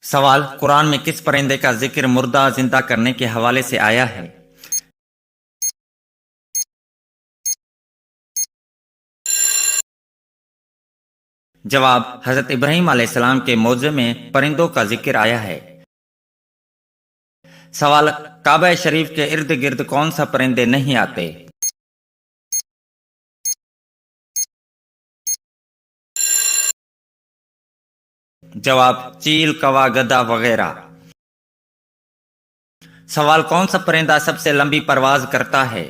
سوال: قرآن میں کس پرندے کا ذکر مردہ زندہ کرنے کے حوالے سے آیا ہے؟ جواب: حضرت ابراہیم علیہ السلام کے موضع میں پرندوں کا ذکر آیا ہے۔ سوال: کعبہ شریف کے ارد گرد کون سا پرندے نہیں آتے؟ جواب: چیل، کوا، گدھا وغیرہ۔ سوال: کون سا پرندہ سب سے لمبی پرواز کرتا ہے؟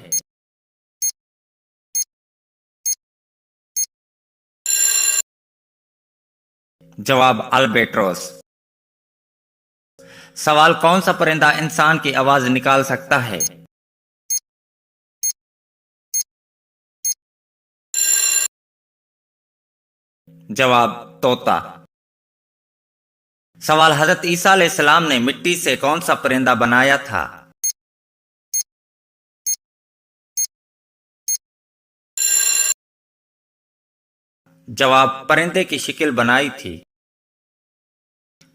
جواب: البیٹروس۔ سوال: کون سا پرندہ انسان کی آواز نکال سکتا ہے؟ جواب: طوطا۔ سوال: حضرت عیسیٰ علیہ السلام نے مٹی سے کون سا پرندہ بنایا تھا؟ جواب: پرندے کی شکل بنائی تھی۔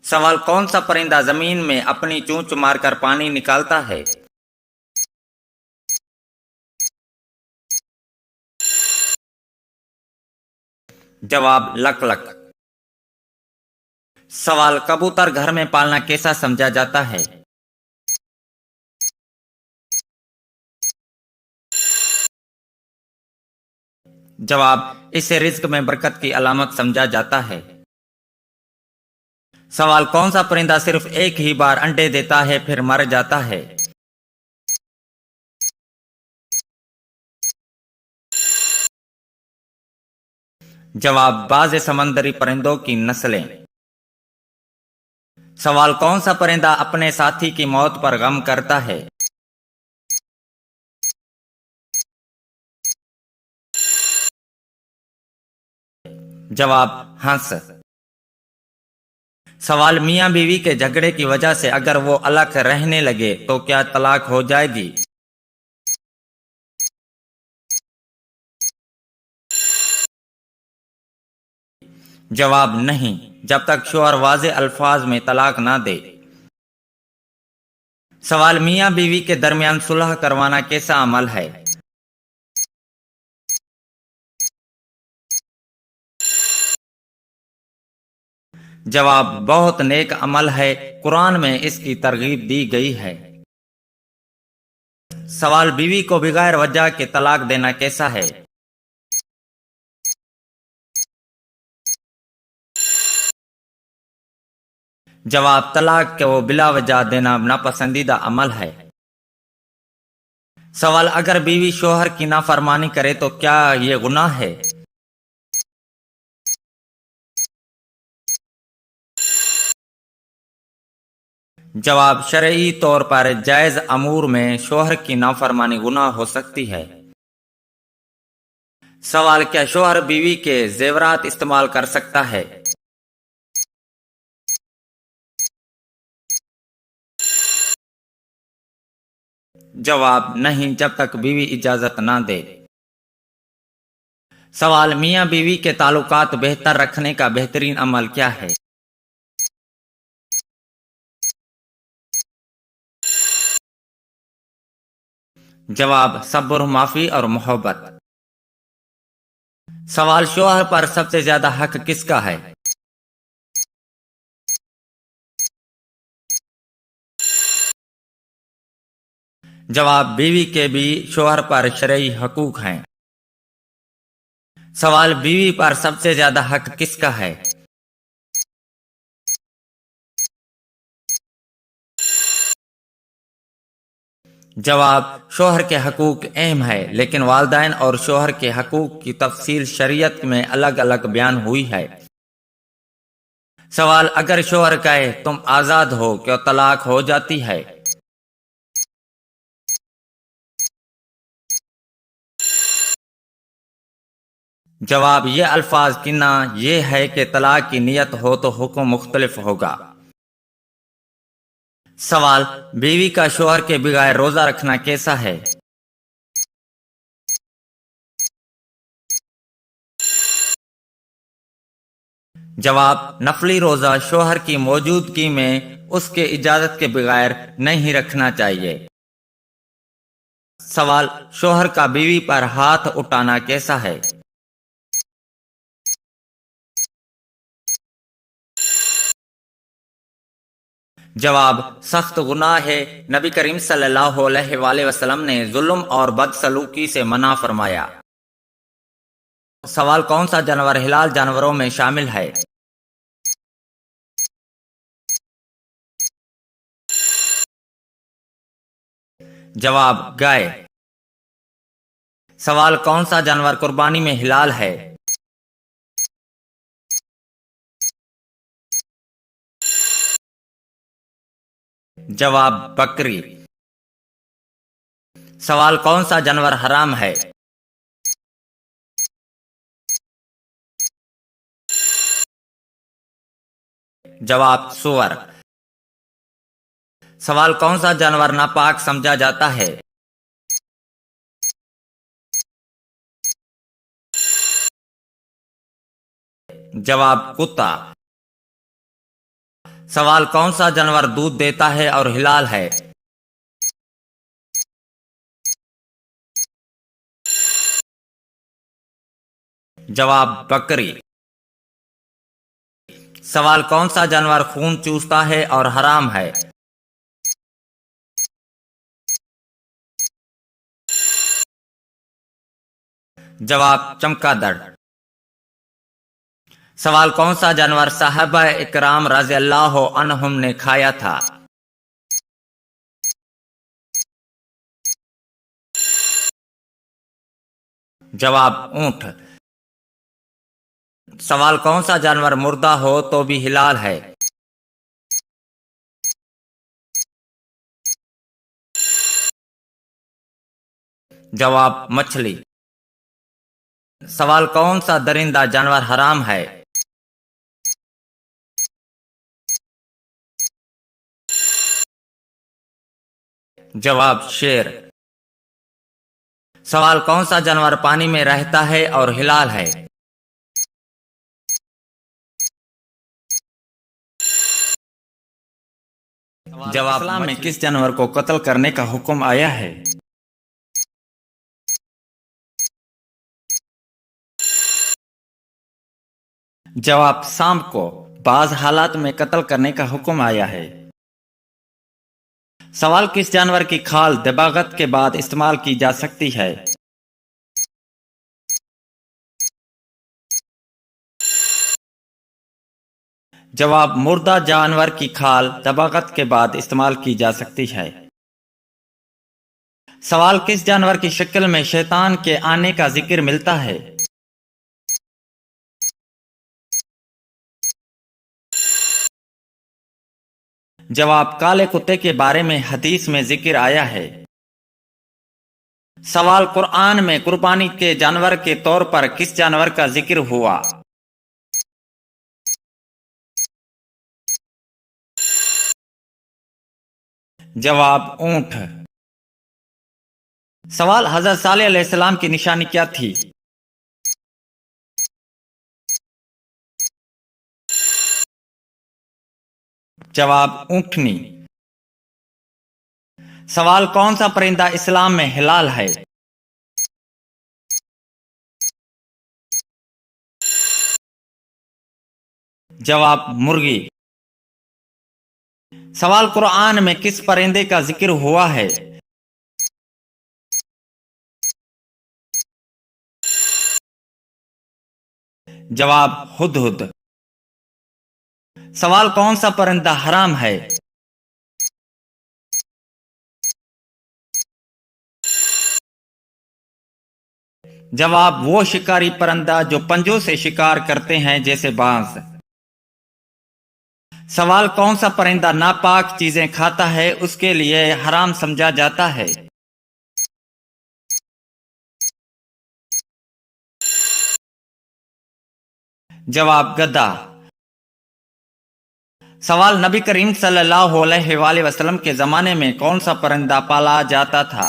سوال: کون سا پرندہ زمین میں اپنی چونچ مار کر پانی نکالتا ہے؟ جواب: لک لک۔ سوال: کبوتر گھر میں پالنا کیسا سمجھا جاتا ہے؟ جواب: اسے رزق میں برکت کی علامت سمجھا جاتا ہے۔ سوال: کون سا پرندہ صرف ایک ہی بار انڈے دیتا ہے پھر مر جاتا ہے؟ جواب: بعض سمندری پرندوں کی نسلیں۔ سوال: کون سا پرندہ اپنے ساتھی کی موت پر غم کرتا ہے؟ جواب: ہنس۔ سوال: میاں بیوی کے جھگڑے کی وجہ سے اگر وہ الگ رہنے لگے تو کیا طلاق ہو جائے گی؟ جواب: نہیں، جب تک شوہر واضح الفاظ میں طلاق نہ دے۔ سوال: میاں بیوی کے درمیان صلح کروانا کیسا عمل ہے؟ جواب: بہت نیک عمل ہے، قرآن میں اس کی ترغیب دی گئی ہے۔ سوال: بیوی کو بغیر وجہ کے طلاق دینا کیسا ہے؟ جواب: طلاق کو بلا وجہ دینا ناپسندیدہ عمل ہے۔ سوال: اگر بیوی شوہر کی نافرمانی کرے تو کیا یہ گناہ ہے؟ جواب: شرعی طور پر جائز امور میں شوہر کی نافرمانی گناہ ہو سکتی ہے۔ سوال: کیا شوہر بیوی کے زیورات استعمال کر سکتا ہے؟ جواب: نہیں، جب تک بیوی اجازت نہ دے۔ سوال: میاں بیوی کے تعلقات بہتر رکھنے کا بہترین عمل کیا ہے؟ جواب: صبر، معافی اور محبت۔ سوال: شوہر پر سب سے زیادہ حق کس کا ہے؟ جواب: بیوی کے بھی شوہر پر شرعی حقوق ہیں۔ سوال: بیوی پر سب سے زیادہ حق کس کا ہے؟ جواب: شوہر کے حقوق اہم ہے، لیکن والدین اور شوہر کے حقوق کی تفصیل شریعت میں الگ الگ بیان ہوئی ہے۔ سوال: اگر شوہر کہے تم آزاد ہو، کیا طلاق ہو جاتی ہے؟ جواب: یہ الفاظ کنا یہ ہے کہ طلاق کی نیت ہو تو حکم مختلف ہوگا۔ سوال: بیوی کا شوہر کے بغیر روزہ رکھنا کیسا ہے؟ جواب: نفلی روزہ شوہر کی موجودگی میں اس کے اجازت کے بغیر نہیں رکھنا چاہیے۔ سوال: شوہر کا بیوی پر ہاتھ اٹھانا کیسا ہے؟ جواب: سخت گناہ ہے۔ نبی کریم صلی اللہ علیہ وآلہ وسلم نے ظلم اور بدسلوکی سے منع فرمایا۔ سوال: کون سا جانور حلال جانوروں میں شامل ہے؟ جواب: گائے۔ سوال: کون سا جانور قربانی میں حلال ہے؟ جواب: بکری۔ سوال: کون سا جانور حرام ہے؟ جواب: سور۔ سوال: کون سا جانور ناپاک سمجھا جاتا ہے؟ جواب: کتا۔ سوال: کون سا جانور دودھ دیتا ہے اور حلال ہے؟ جواب: بکری۔ سوال: کون سا جانور خون چوستا ہے اور حرام ہے؟ جواب: چمگادڑ۔ سوال: کون سا جانور صحابہ اکرام رضی اللہ عنہم نے کھایا تھا؟ جواب: اونٹ۔ سوال: کون سا جانور مردہ ہو تو بھی حلال ہے؟ جواب: مچھلی۔ سوال: کون سا درندہ جانور حرام ہے؟ جواب: شیر۔ سوال: کون سا جانور پانی میں رہتا ہے اور حلال ہے؟ جواب: اسلام میں کس جانور کو قتل کرنے کا حکم آیا ہے؟ جواب: سانپ کو بعض حالات میں قتل کرنے کا حکم آیا ہے۔ سوال: کس جانور کی کھال دباغت کے بعد استعمال کی جا سکتی ہے؟ جواب: مردہ جانور کی کھال دباغت کے بعد استعمال کی جا سکتی ہے۔ سوال: کس جانور کی شکل میں شیطان کے آنے کا ذکر ملتا ہے؟ جواب: کالے کتے کے بارے میں حدیث میں ذکر آیا ہے۔ سوال: قرآن میں قربانی کے جانور کے طور پر کس جانور کا ذکر ہوا؟ جواب: اونٹ۔ سوال: حضرت صالح علیہ السلام کی نشانی کیا تھی؟ جواب: اونٹنی۔ سوال: کون سا پرندہ اسلام میں حلال ہے؟ جواب: مرغی۔ سوال: قرآن میں کس پرندے کا ذکر ہوا ہے؟ جواب: ہدہد۔ سوال: کون سا پرندہ حرام ہے؟ جواب: وہ شکاری پرندہ جو پنجوں سے شکار کرتے ہیں جیسے بانس۔ سوال: کون سا پرندہ ناپاک چیزیں کھاتا ہے اس کے لیے حرام سمجھا جاتا ہے؟ جواب: گدھا۔ سوال: نبی کریم صلی اللہ علیہ وآلہ وسلم کے زمانے میں کون سا پرندہ پالا جاتا تھا؟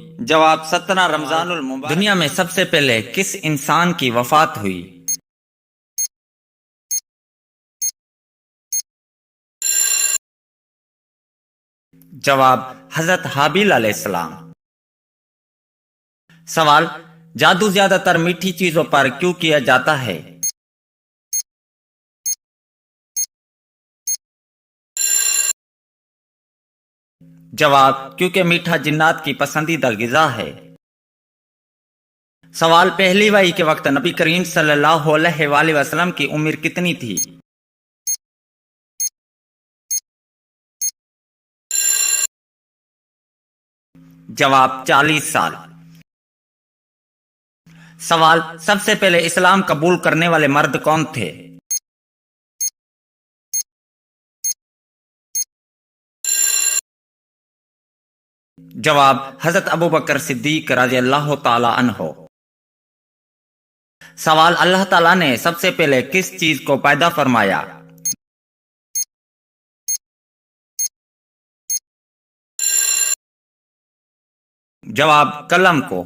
جواب 17 رمضان المبارک۔ دنیا میں سب سے پہلے کس انسان کی وفات ہوئی؟ جواب حضرت حابیل علیہ السلام۔ سوال، جادو زیادہ تر میٹھی چیزوں پر کیوں کیا جاتا ہے؟ جواب کیونکہ میٹھا جنات کی پسندیدہ غذا ہے۔ سوال، پہلی وحی کے وقت نبی کریم صلی اللہ علیہ وآلہ وسلم کی عمر کتنی تھی؟ جواب 40 سال۔ سوال، سب سے پہلے اسلام قبول کرنے والے مرد کون تھے؟ جواب حضرت ابوبکر صدیق رضی اللہ تعالی عنہ۔ سوال، اللہ تعالیٰ نے سب سے پہلے کس چیز کو پیدا فرمایا؟ جواب قلم کو۔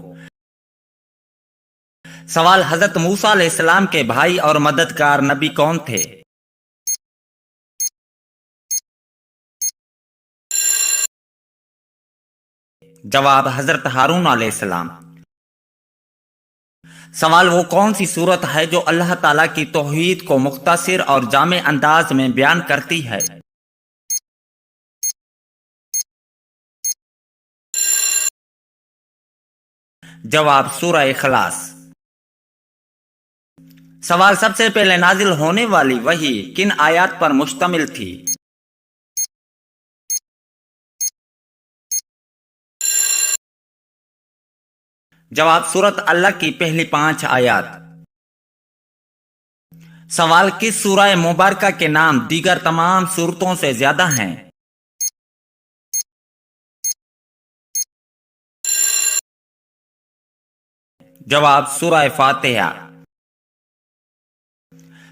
سوال، حضرت موسیٰ علیہ السلام کے بھائی اور مددگار نبی کون تھے؟ جواب حضرت ہارون علیہ السلام۔ سوال، وہ کون سی صورت ہے جو اللہ تعالیٰ کی توحید کو مختصر اور جامع انداز میں بیان کرتی ہے؟ جواب سورہ اخلاص۔ سوال، سب سے پہلے نازل ہونے والی وحی کن آیات پر مشتمل تھی؟ جواب سورۃ اللہ کی پہلی 5 آیات۔ سوال، کس سورہ مبارکہ کے نام دیگر تمام سورتوں سے زیادہ ہیں؟ جواب سورہ فاتحہ۔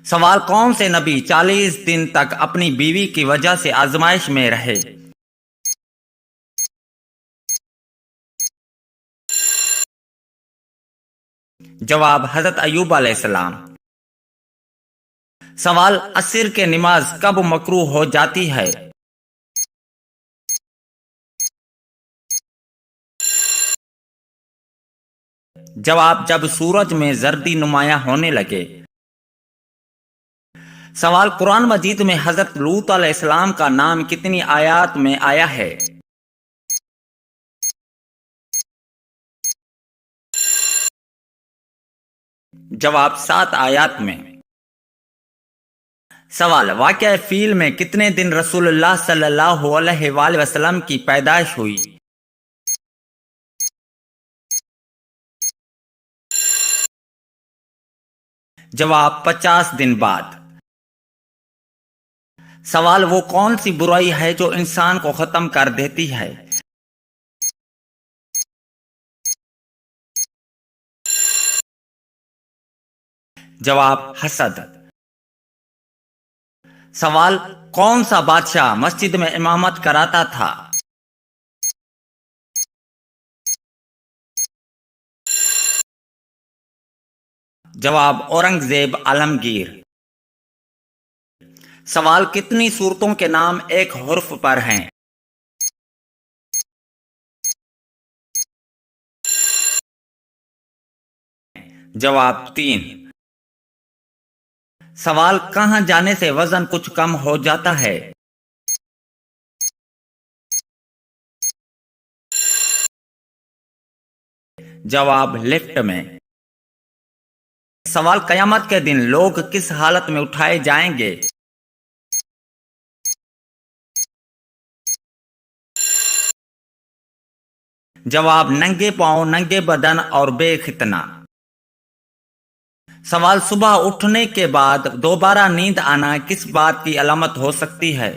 سوال، کون سے نبی 40 دن تک اپنی بیوی کی وجہ سے آزمائش میں رہے؟ جواب حضرت ایوب علیہ السلام۔ سوال، عصر کی نماز کب مکروہ ہو جاتی ہے؟ جواب جب سورج میں زردی نمایاں ہونے لگے۔ سوال، قرآن مجید میں حضرت لوط علیہ السلام کا نام کتنی آیات میں آیا ہے؟ جواب 7 آیات میں۔ سوال، واقعہ فیل میں کتنے دن رسول اللہ صلی اللہ علیہ وآلہ وسلم کی پیدائش ہوئی؟ جواب 50 دن بعد۔ سوال، وہ کون سی برائی ہے جو انسان کو ختم کر دیتی ہے؟ جواب حسد۔ سوال، کون سا بادشاہ مسجد میں امامت کراتا تھا؟ جواب اورنگزیب عالمگیر۔ سوال، کتنی صورتوں کے نام ایک حرف پر ہیں؟ جواب 3۔ سوال، کہاں جانے سے وزن کچھ کم ہو جاتا ہے؟ جواب لفٹ میں۔ سوال، قیامت کے دن لوگ کس حالت میں اٹھائے جائیں گے؟ جواب ننگے پاؤں، ننگے بدن اور بے ختنہ۔ سوال، صبح اٹھنے کے بعد دوبارہ نیند آنا کس بات کی علامت ہو سکتی ہے؟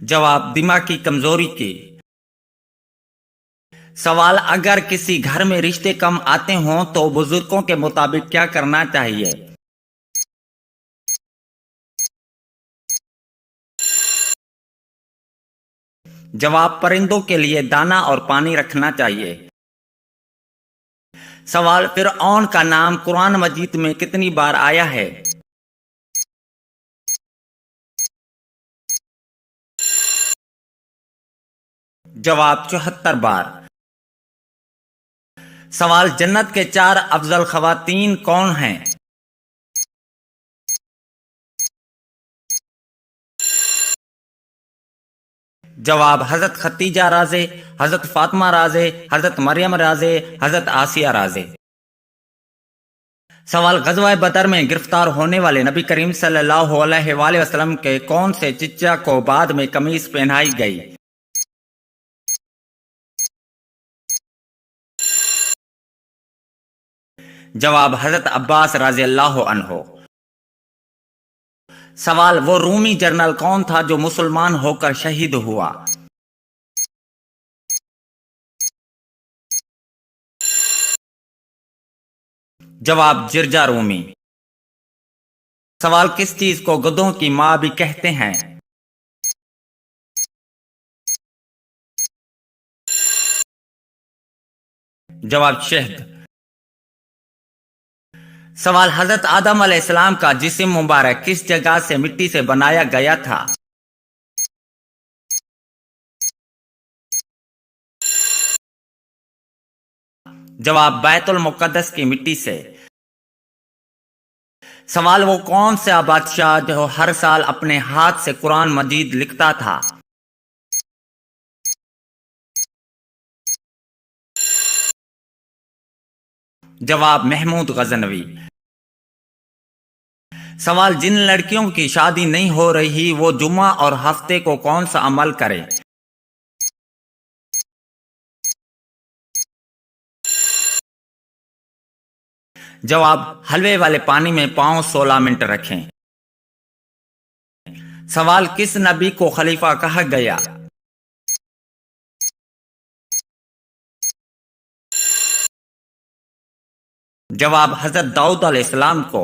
جواب دماغی کمزوری کی۔ سوال، اگر کسی گھر میں رشتے کم آتے ہوں تو بزرگوں کے مطابق کیا کرنا چاہیے؟ جواب پرندوں کے لیے دانا اور پانی رکھنا چاہیے۔ سوال فرعون کا نام قرآن مجید میں کتنی بار آیا ہے؟ جواب 74 بار۔ سوال جنت کے 4 افضل خواتین کون ہیں؟ جواب حضرت خدیجہ رازے، حضرت فاطمہ رازے، حضرت مریم رازے، حضرت آسیہ رازے۔ سوال غزوہ بدر میں گرفتار ہونے والے نبی کریم صلی اللہ علیہ وآلہ وسلم کے کون سے چچا کو بعد میں قمیص پہنائی گئی؟ جواب حضرت عباس رضی اللہ عنہ۔ سوال وہ رومی جنرل کون تھا جو مسلمان ہو کر شہید ہوا؟ جواب جرجا رومی۔ سوال کس چیز کو گدھوں کی ماں بھی کہتے ہیں؟ جواب شہد۔ سوال حضرت آدم علیہ السلام کا جسم مبارک کس جگہ سے مٹی سے بنایا گیا تھا؟ جواب بیت المقدس کی مٹی سے۔ سوال وہ کون سا بادشاہ جو ہر سال اپنے ہاتھ سے قرآن مجید لکھتا تھا؟ جواب محمود غزنوی۔ سوال جن لڑکیوں کی شادی نہیں ہو رہی وہ جمعہ اور ہفتے کو کون سا عمل کریں؟ جواب حلوے والے پانی میں پاؤں 16 منٹ رکھیں۔ سوال کس نبی کو خلیفہ کہا گیا؟ جواب حضرت داؤد علیہ السلام کو۔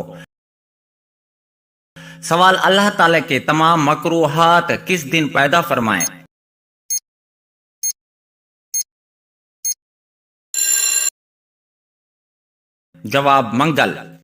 سوال اللہ تعالی کے تمام مکروہات کس دن پیدا فرمائے؟ جواب منگل۔